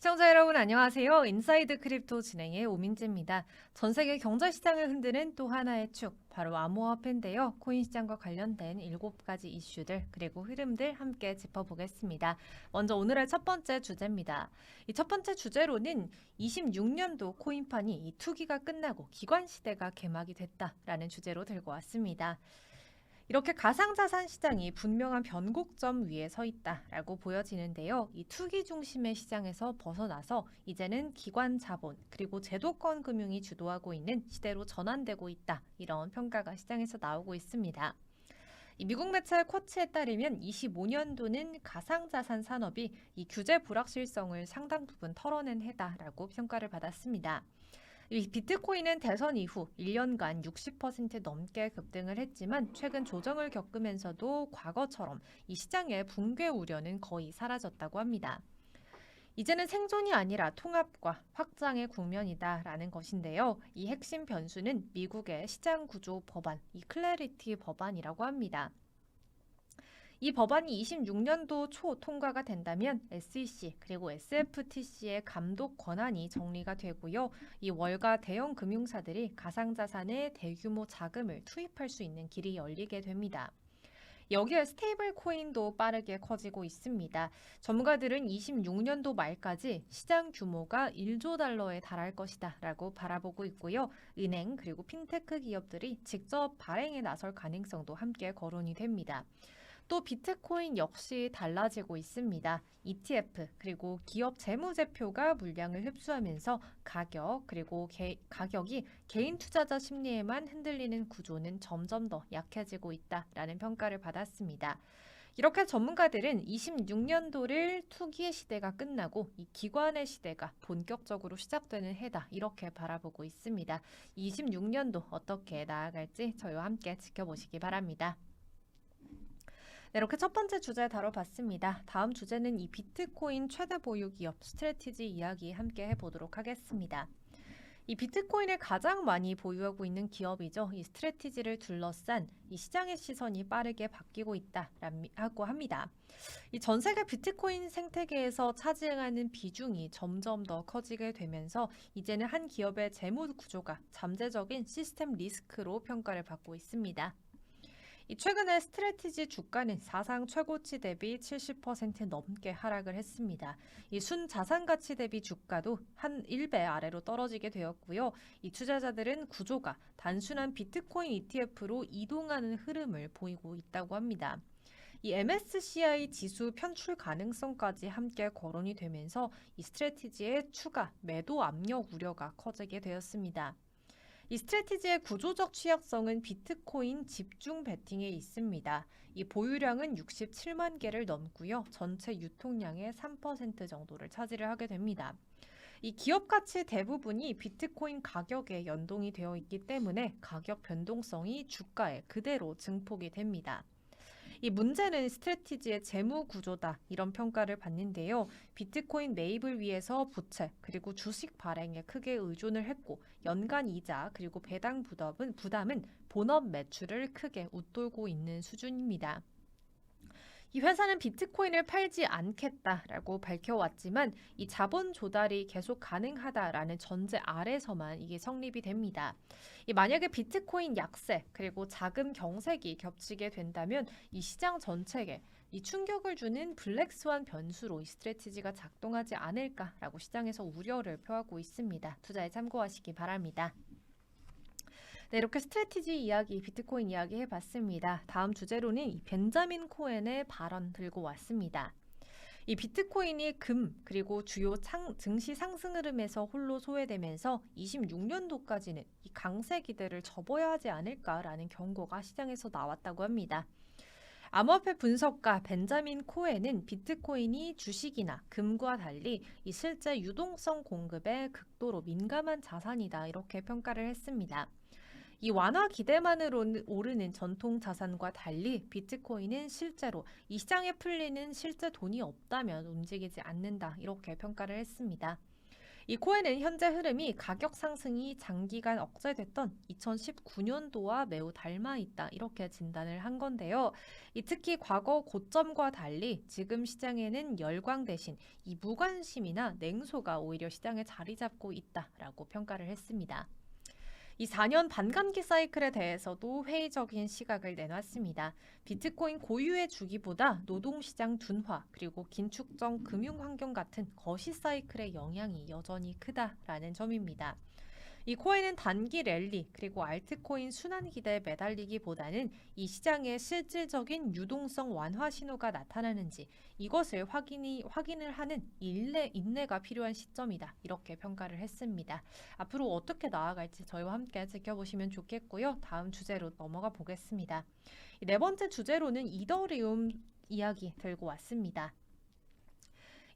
시청자 여러분 안녕하세요. 인사이드 크립토 진행의 오민지입니다. 전 세계 경제 시장을 흔드는 또 하나의 축, 바로 암호화폐인데요. 코인 시장과 관련된 7가지 이슈들 그리고 흐름들 함께 짚어보겠습니다. 먼저 오늘의 첫 번째 주제입니다. 이 첫 번째 주제로는 26년도 코인판이 이 투기가 끝나고 기관 시대가 개막이 됐다라는 주제로 들고 왔습니다. 이렇게 가상자산 시장이 분명한 변곡점 위에 서 있다라고 보여지는데요. 이 투기 중심의 시장에서 벗어나서 이제는 기관 자본 그리고 제도권 금융이 주도하고 있는 시대로 전환되고 있다. 이런 평가가 시장에서 나오고 있습니다. 이 미국 매체 쿼츠에 따르면 25년도는 가상자산 산업이 이 규제 불확실성을 상당 부분 털어낸 해다라고 평가를 받았습니다. 이 비트코인은 대선 이후 1년간 60% 넘게 급등을 했지만 최근 조정을 겪으면서도 과거처럼 이 시장의 붕괴 우려는 거의 사라졌다고 합니다. 이제는 생존이 아니라 통합과 확장의 국면이다라는 것인데요. 이 핵심 변수는 미국의 시장 구조 법안, 이 클래리티 법안이라고 합니다. 이 법안이 26년도 초 통과가 된다면 SEC 그리고 SFTC의 감독 권한이 정리가 되고요. 이 월가 대형 금융사들이 가상자산에 대규모 자금을 투입할 수 있는 길이 열리게 됩니다. 여기에 스테이블 코인도 빠르게 커지고 있습니다. 전문가들은 26년도 말까지 시장 규모가 1조 달러에 달할 것이다 라고 바라보고 있고요. 은행 그리고 핀테크 기업들이 직접 발행에 나설 가능성도 함께 거론이 됩니다. 또 비트코인 역시 달라지고 있습니다. ETF 그리고 기업 재무제표가 물량을 흡수하면서 가격이 개인 투자자 심리에만 흔들리는 구조는 점점 더 약해지고 있다라는 평가를 받았습니다. 이렇게 전문가들은 26년도를 투기의 시대가 끝나고 이 기관의 시대가 본격적으로 시작되는 해다 이렇게 바라보고 있습니다. 26년도 어떻게 나아갈지 저희와 함께 지켜보시기 바랍니다. 네, 이렇게 첫 번째 주제 다뤄봤습니다. 다음 주제는 이 비트코인 최대 보유 기업 스트래티지 이야기 함께 해보도록 하겠습니다. 이 비트코인을 가장 많이 보유하고 있는 기업이죠. 이 스트래티지를 둘러싼 이 시장의 시선이 빠르게 바뀌고 있다고 합니다. 이 전 세계 비트코인 생태계에서 차지하는 비중이 점점 더 커지게 되면서 이제는 한 기업의 재무 구조가 잠재적인 시스템 리스크로 평가를 받고 있습니다. 이 최근에 스트래티지 주가는 사상 최고치 대비 70% 넘게 하락을 했습니다. 이 순자산 가치 대비 주가도 한 1배 아래로 떨어지게 되었고요. 이 투자자들은 구조가 단순한 비트코인 ETF로 이동하는 흐름을 보이고 있다고 합니다. 이 MSCI 지수 편출 가능성까지 함께 거론이 되면서 이 스트래티지의 추가 매도 압력 우려가 커지게 되었습니다. 이 스트래티지의 구조적 취약성은 비트코인 집중 베팅에 있습니다. 이 보유량은 67만 개를 넘고요. 전체 유통량의 3% 정도를 차지를 하게 됩니다. 이 기업 가치 대부분이 비트코인 가격에 연동이 되어 있기 때문에 가격 변동성이 주가에 그대로 증폭이 됩니다. 이 문제는 스트래티지의 재무 구조다 이런 평가를 받는데요. 비트코인 매입을 위해서 부채 그리고 주식 발행에 크게 의존을 했고 연간 이자 그리고 배당 부담은 본업 매출을 크게 웃돌고 있는 수준입니다. 이 회사는 비트코인을 팔지 않겠다라고 밝혀왔지만 이 자본 조달이 계속 가능하다라는 전제 아래서만 이게 성립이 됩니다. 만약에 비트코인 약세 그리고 자금 경색이 겹치게 된다면 이 시장 전체에 이 충격을 주는 블랙스완 변수로 이 스트래티지가 작동하지 않을까라고 시장에서 우려를 표하고 있습니다. 투자에 참고하시기 바랍니다. 네, 이렇게 스트래티지 이야기, 비트코인 이야기 해봤습니다. 다음 주제로는 이 벤자민 코엔의 발언 들고 왔습니다. 이 비트코인이 그리고 주요 증시 상승 흐름에서 홀로 소외되면서 26년도까지는 이 강세 기대를 접어야 하지 않을까라는 경고가 시장에서 나왔다고 합니다. 암호화폐 분석가 벤자민 코엔은 비트코인이 주식이나 금과 달리 이 실제 유동성 공급에 극도로 민감한 자산이다 이렇게 평가를 했습니다. 이 완화 기대만으로 오르는 전통 자산과 달리 비트코인은 실제로 이 시장에 풀리는 실제 돈이 없다면 움직이지 않는다 이렇게 평가를 했습니다. 이 코에는 현재 흐름이 가격 상승이 장기간 억제됐던 2019년도와 매우 닮아 있다 이렇게 진단을 한 건데요. 특히 과거 고점과 달리 지금 시장에는 열광 대신 이 무관심이나 냉소가 오히려 시장에 자리 잡고 있다라고 평가를 했습니다. 이 4년 반감기 사이클에 대해서도 회의적인 시각을 내놨습니다. 비트코인 고유의 주기보다 노동시장 둔화 그리고 긴축적 금융환경 같은 거시 사이클의 영향이 여전히 크다라는 점입니다. 이 코인은 단기 랠리 그리고 알트코인 순환 기대에 매달리기보다는 이 시장의 실질적인 유동성 완화 신호가 나타나는지 이것을 확인을 하는 인내가 필요한 시점이다. 이렇게 평가를 했습니다. 앞으로 어떻게 나아갈지 저희와 함께 지켜보시면 좋겠고요. 다음 주제로 넘어가 보겠습니다. 네 번째 주제로는 이더리움 이야기 들고 왔습니다.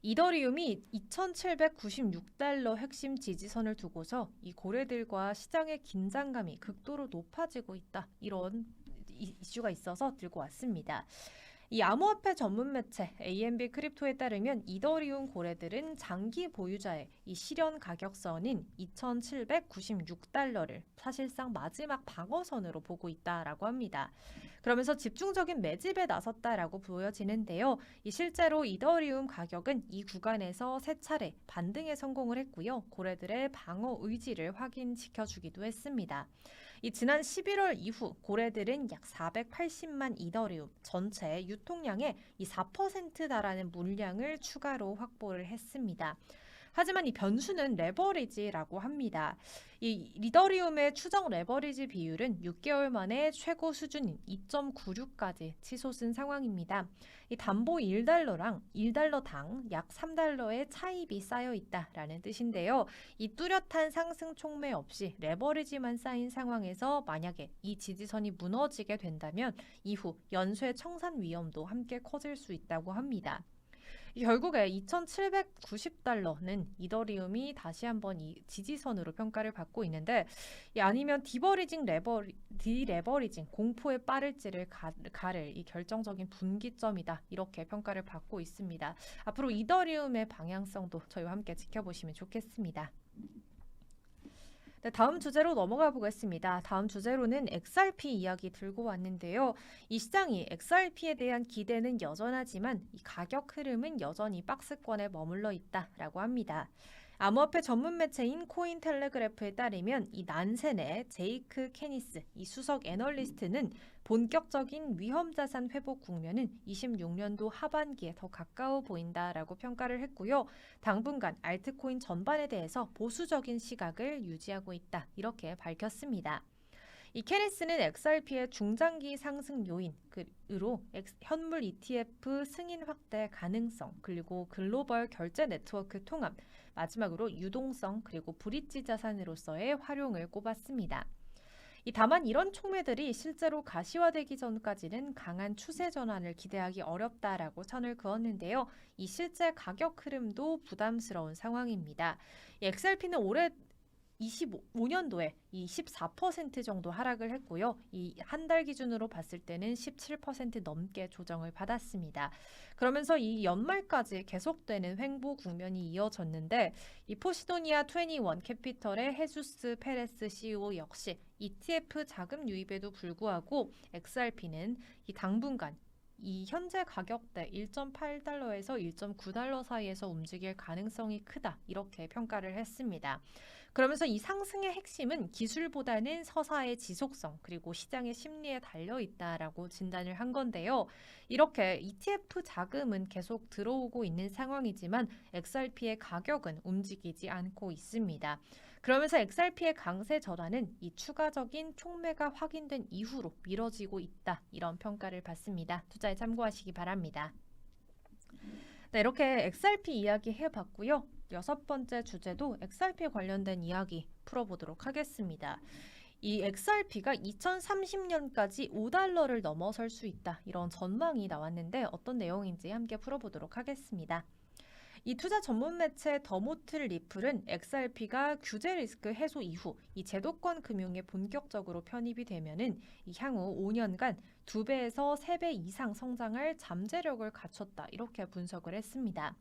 이더리움이 2,796달러 핵심 지지선을 두고서 이 고래들과 시장의 긴장감이 극도로 높아지고 있다. 이런 이슈가 있어서 들고 왔습니다. 이 암호화폐 전문 매체 AMB 크립토에 따르면 이더리움 고래들은 장기 보유자의 이 실현 가격선인 2,796달러를 사실상 마지막 방어선으로 보고 있다라고 합니다. 그러면서 집중적인 매집에 나섰다라고 보여지는데요. 실제로 이더리움 가격은 이 구간에서 세 차례 반등에 성공을 했고요. 고래들의 방어 의지를 확인시켜주기도 했습니다. 지난 11월 이후 고래들은 약 480만 이더리움 전체 유통량의 4% 달하는 물량을 추가로 확보를 했습니다. 하지만 이 변수는 레버리지라고 합니다. 이 이더리움의 추정 레버리지 비율은 6개월 만에 최고 수준인 2.96까지 치솟은 상황입니다. 이 담보 1달러당 약 3달러의 차입이 쌓여 있다라는 뜻인데요. 이 뚜렷한 상승 촉매 없이 레버리지만 쌓인 상황에서 만약에 이 지지선이 무너지게 된다면 이후 연쇄 청산 위험도 함께 커질 수 있다고 합니다. 결국에 2,790달러는 이더리움이 다시 한번 이 지지선으로 평가를 받고 있는데 아니면 디레버리징 공포에 빠를지를 가를 이 결정적인 분기점이다 이렇게 평가를 받고 있습니다. 앞으로 이더리움의 방향성도 저희와 함께 지켜보시면 좋겠습니다. 네, 다음 주제로 넘어가 보겠습니다. 다음 주제로는 XRP 이야기 들고 왔는데요. 이 시장이 XRP에 대한 기대는 여전하지만 이 가격 흐름은 여전히 박스권에 머물러 있다라고 합니다. 암호화폐 전문 매체인 코인텔레그래프에 따르면 이 난센의 제이크 캐니스 이 수석 애널리스트는 본격적인 위험자산 회복 국면은 26년도 하반기에 더 가까워 보인다라고 평가를 했고요. 당분간 알트코인 전반에 대해서 보수적인 시각을 유지하고 있다 이렇게 밝혔습니다. 이 캐니스는 XRP의 중장기 상승 요인으로 현물 ETF 승인 확대 가능성, 그리고 글로벌 결제 네트워크 통합, 마지막으로 유동성, 그리고 브릿지 자산으로서의 활용을 꼽았습니다. 다만 이런 촉매들이 실제로 가시화되기 전까지는 강한 추세 전환을 기대하기 어렵다라고 선을 그었는데요. 이 실제 가격 흐름도 부담스러운 상황입니다. XRP는 올해 25년도에 이 14% 정도 하락을 했고요. 이 한 달 기준으로 봤을 때는 17% 넘게 조정을 받았습니다. 그러면서 이 연말까지 계속되는 횡보 국면이 이어졌는데 이 포시도니아 21 캐피털의 헤수스 페레스 CEO 역시 ETF 자금 유입에도 불구하고 XRP는 이 당분간 이 현재 가격대 1.8달러에서 1.9달러 사이에서 움직일 가능성이 크다 이렇게 평가를 했습니다. 그러면서 이 상승의 핵심은 기술보다는 서사의 지속성 그리고 시장의 심리에 달려 있다라고 진단을 한 건데요. 이렇게 ETF 자금은 계속 들어오고 있는 상황이지만 XRP의 가격은 움직이지 않고 있습니다. 그러면서 XRP의 강세 전환은 이 추가적인 촉매가 확인된 이후로 미뤄지고 있다 이런 평가를 받습니다. 투자에 참고하시기 바랍니다. 네, 이렇게 XRP 이야기 해봤고요. 6번째 주제도 XRP에 관련된 이야기 풀어보도록 하겠습니다. 이 XRP가 2030년까지 5달러를 넘어설 수 있다. 이런 전망이 나왔는데 어떤 내용인지 함께 풀어보도록 하겠습니다. 이 투자 전문 매체 더모틀 리플은 XRP가 규제 리스크 해소 이후 이 제도권 금융에 본격적으로 편입이 되면은 이 향후 5년간 2배에서 3배 이상 성장할 잠재력을 갖췄다. 이렇게 분석을 했습니다.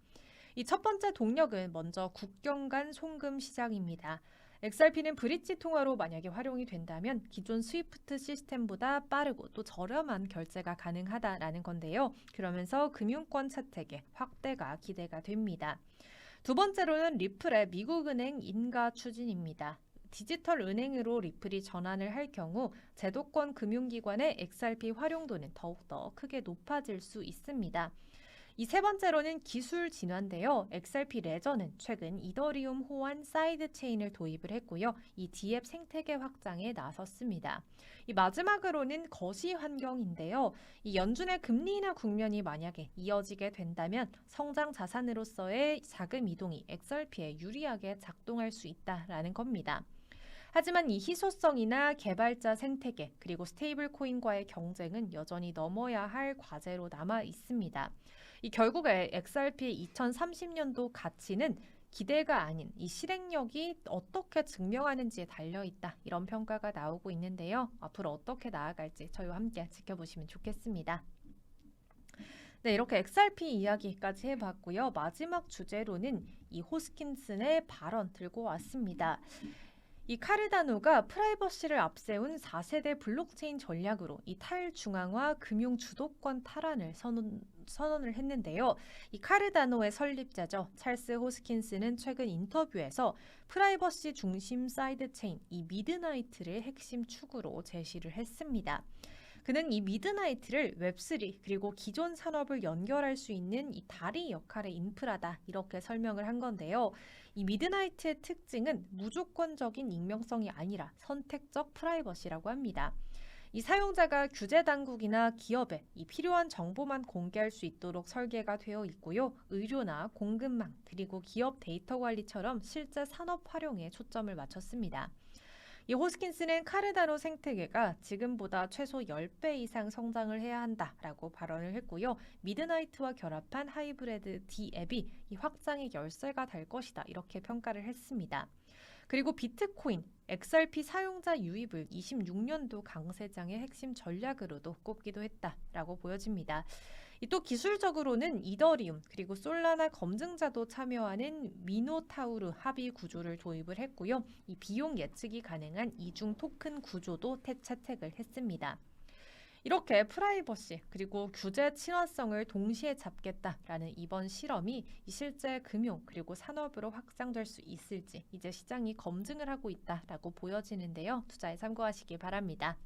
이 첫 번째 동력은 먼저 국경 간 송금 시장입니다. XRP는 브릿지 통화로 만약에 활용이 된다면 기존 스위프트 시스템보다 빠르고 또 저렴한 결제가 가능하다라는 건데요. 그러면서 금융권 채택의 확대가 기대가 됩니다. 두 번째로는 리플의 미국은행 인가 추진입니다. 디지털 은행으로 리플이 전환을 할 경우 제도권 금융기관의 XRP 활용도는 더욱더 크게 높아질 수 있습니다. 이 세 번째로는 기술 진화인데요. XRP 레저는 최근 이더리움 호환 사이드 체인을 도입을 했고요. 이 D앱 생태계 확장에 나섰습니다. 이 마지막으로는 거시 환경인데요. 이 연준의 금리 인하 국면이 만약에 이어지게 된다면 성장 자산으로서의 자금 이동이 XRP에 유리하게 작동할 수 있다라는 겁니다. 하지만 이 희소성이나 개발자 생태계 그리고 스테이블 코인과의 경쟁은 여전히 넘어야 할 과제로 남아 있습니다. 이 결국에 XRP의 2030년도 가치는 기대가 아닌 이 실행력이 어떻게 증명하는지에 달려 있다. 이런 평가가 나오고 있는데요. 앞으로 어떻게 나아갈지 저희와 함께 지켜보시면 좋겠습니다. 네, 이렇게 XRP 이야기까지 해봤고요. 마지막 주제로는 이 호스킨슨의 발언 들고 왔습니다. 이 카르다노가 프라이버시를 앞세운 4세대 블록체인 전략으로 이 탈중앙화 금융 주도권 탈환을 선언을 했는데요. 이 카르다노의 설립자죠. 찰스 호스킨스는 최근 인터뷰에서 프라이버시 중심 사이드 체인 이 미드나이트를 핵심 축으로 제시를 했습니다. 그는 이 미드나이트를 웹3 그리고 기존 산업을 연결할 수 있는 이 다리 역할의 인프라다 이렇게 설명을 한 건데요. 이 미드나이트의 특징은 무조건적인 익명성이 아니라 선택적 프라이버시라고 합니다. 이 사용자가 규제 당국이나 기업에 이 필요한 정보만 공개할 수 있도록 설계가 되어 있고요. 의료나 공급망 그리고 기업 데이터 관리처럼 실제 산업 활용에 초점을 맞췄습니다. 이 호스킨스는 카르다노 생태계가 지금보다 최소 10배 이상 성장을 해야 한다라고 발언을 했고요. 미드나이트와 결합한 하이브리드 D앱이 이 확장의 열쇠가 될 것이다. 이렇게 평가를 했습니다. 그리고 비트코인, XRP 사용자 유입을 26년도 강세장의 핵심 전략으로도 꼽기도 했다라고 보여집니다. 또 기술적으로는 이더리움 그리고 솔라나 검증자도 참여하는 미노타우르 합의 구조를 도입을 했고요. 이 비용 예측이 가능한 이중 토큰 구조도 채택을 했습니다. 이렇게 프라이버시 그리고 규제 친화성을 동시에 잡겠다라는 이번 실험이 실제 금융 그리고 산업으로 확장될 수 있을지 이제 시장이 검증을 하고 있다라고 보여지는데요. 투자에 참고하시기 바랍니다.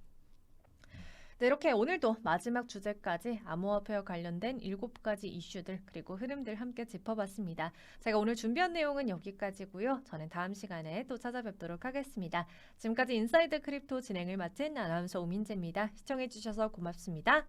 네, 이렇게 오늘도 마지막 주제까지 암호화폐와 관련된 7가지 이슈들 그리고 흐름들 함께 짚어봤습니다. 제가 오늘 준비한 내용은 여기까지고요. 저는 다음 시간에 또 찾아뵙도록 하겠습니다. 지금까지 인사이드 크립토 진행을 맡은 아나운서 오민재입니다. 시청해주셔서 고맙습니다.